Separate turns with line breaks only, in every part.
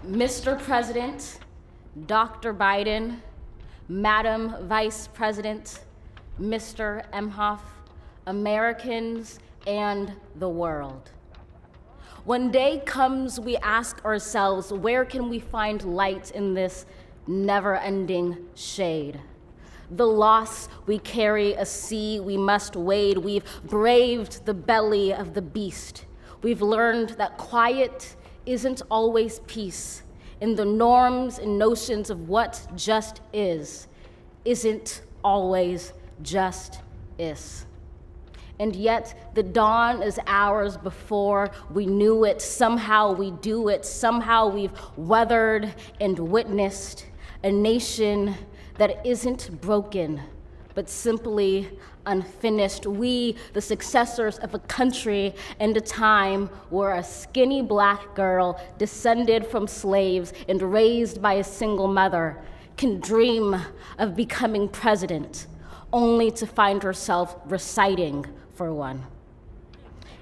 Mr. President, Dr. Biden, Madam Vice President, Mr. Emhoff, Americans, and the world. When day comes, we ask ourselves, where can we find light in this never-ending shade? The loss we carry, a sea we must wade. We've braved the belly of the beast. We've learned that quiet isn't always peace, and the norms and notions of what just isn't always just is. And yet the dawn is ours before we knew it. Somehow we do it. Somehow we've weathered and witnessed a nation that isn't broken, but simply unfinished. We, the successors of a country and a time where a skinny black girl descended from slaves and raised by a single mother can dream of becoming president, only to find herself reciting for one.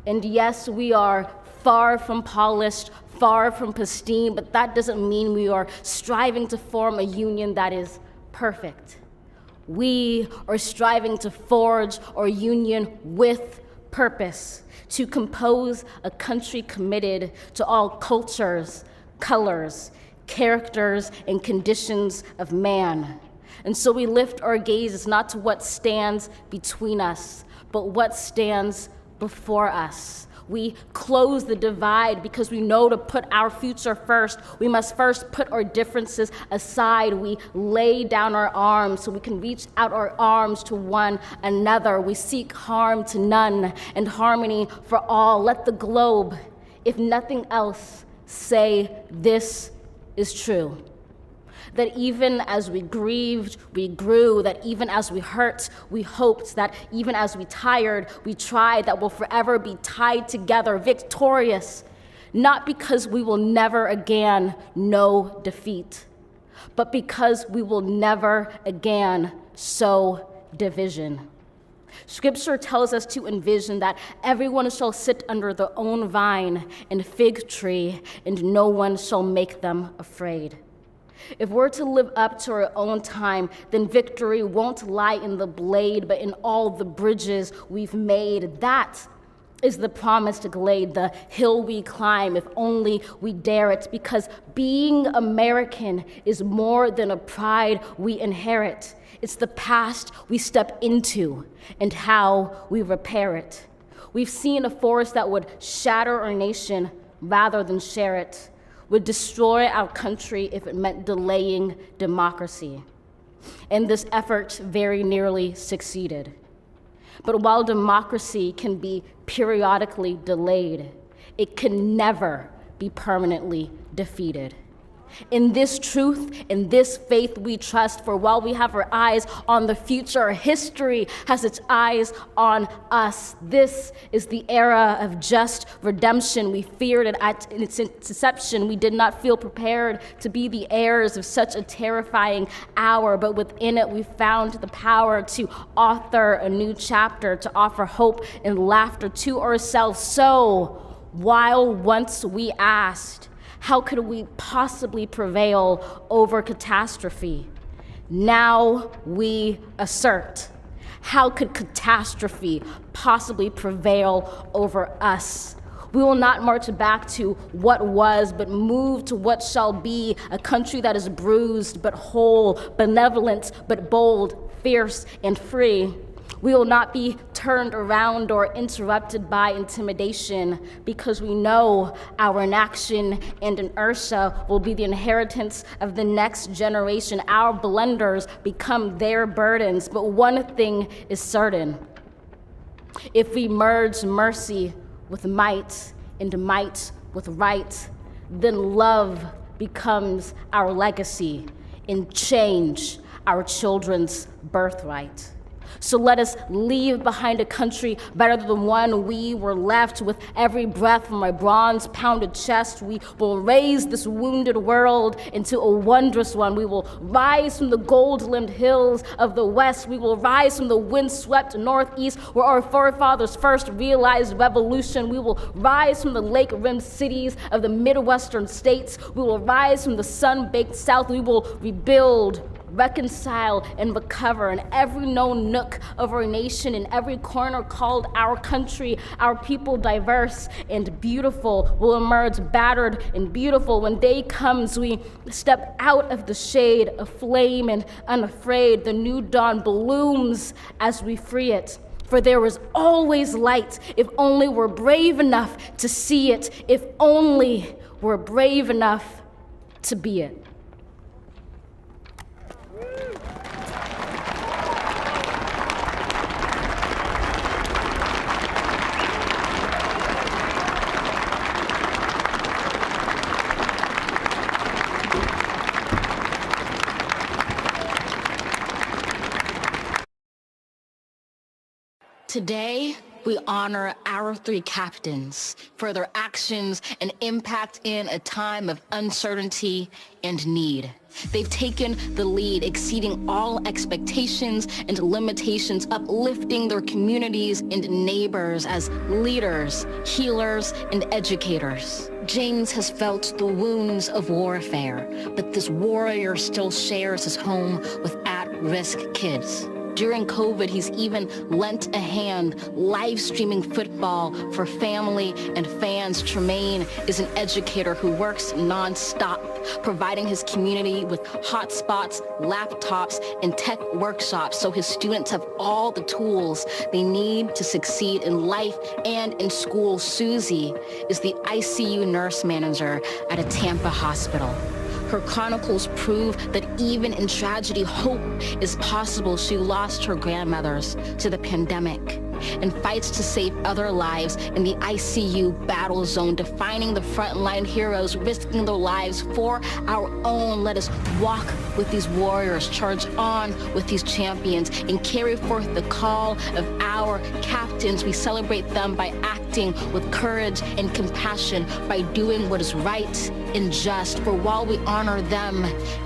And yes, we are far from polished, far from pristine, but that doesn't mean we are striving to form a union that is perfect. We are striving to forge our union with purpose, to compose a country committed to all cultures, colors, characters, and conditions of man. And so we lift our gazes not to what stands between us, but what stands before us. We close the divide because we know to put our future first, we must first put our differences aside. We lay down our arms so we can reach out our arms to one another. We seek harm to none and harmony for all. Let the globe, if nothing else, say this is true. That even as we grieved, we grew, that even as we hurt, we hoped, that even as we tired, we tried, that we'll forever be tied together, victorious, not because we will never again know defeat, but because we will never again sow division. Scripture tells us to envision that everyone shall sit under their own vine and fig tree, and no one shall make them afraid. If we're to live up to our own time, then victory won't lie in the blade, but in all the bridges we've made. That is the promised glade, the hill we climb, if only we dare it, because being American is more than a pride we inherit. It's the past we step into and how we repair it. We've seen a force that would shatter our nation rather than share it, would destroy our country if it meant delaying democracy. And this effort very nearly succeeded. But while democracy can be periodically delayed, it can never be permanently defeated. In this truth, in this faith we trust, for while we have our eyes on the future, history has its eyes on us. This is the era of just redemption. We feared it at its inception. We did not feel prepared to be the heirs of such a terrifying hour, but within it we found the power to author a new chapter, to offer hope and laughter to ourselves. So, while once we asked, how could we possibly prevail over catastrophe? Now we assert, how could catastrophe possibly prevail over us? We will not march back to what was, but move to what shall be, a country that is bruised but whole, benevolent but bold, fierce and free. We will not be turned around or interrupted by intimidation, because we know our inaction and inertia will be the inheritance of the next generation. Our blunders become their burdens, but one thing is certain. If we merge mercy with might and might with right, then love becomes our legacy and change our children's birthright. So let us leave behind a country better than the one we were left. With every breath from my bronze-pounded chest, we will raise this wounded world into a wondrous one. We will rise from the gold-limbed hills of the West. We will rise from the wind-swept Northeast, where our forefathers first realized revolution. We will rise from the lake-rimmed cities of the Midwestern states. We will rise from the sun-baked South. We will rebuild, reconcile, and recover in every known nook of our nation, in every corner called our country. Our people, diverse and beautiful, will emerge battered and beautiful. When day comes, we step out of the shade, aflame and unafraid. The new dawn blooms as we free it. For there is always light, if only we're brave enough to see it, if only we're brave enough to be it. Today, we honor our three captains for their actions and impact in a time of uncertainty and need. They've taken the lead, exceeding all expectations and limitations, uplifting their communities and neighbors as leaders, healers, and educators. James has felt the wounds of warfare, but this warrior still shares his home with at-risk kids. During COVID, he's even lent a hand live streaming football for family and fans. Tremaine is an educator who works nonstop, providing his community with hotspots, laptops, and tech workshops so his students have all the tools they need to succeed in life and in school. Susie is the ICU nurse manager at a Tampa hospital. Her chronicles prove that even in tragedy, hope is possible. She lost her grandmothers to the pandemic and fights to save other lives in the ICU battle zone, defining the frontline heroes, risking their lives for our own. Let us walk with these warriors, charge on with these champions, and carry forth the call of our captains. We celebrate them by acting with courage and compassion, by doing what is right and just. For while we honor them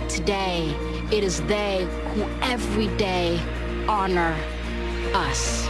today, it is they who every day honor us.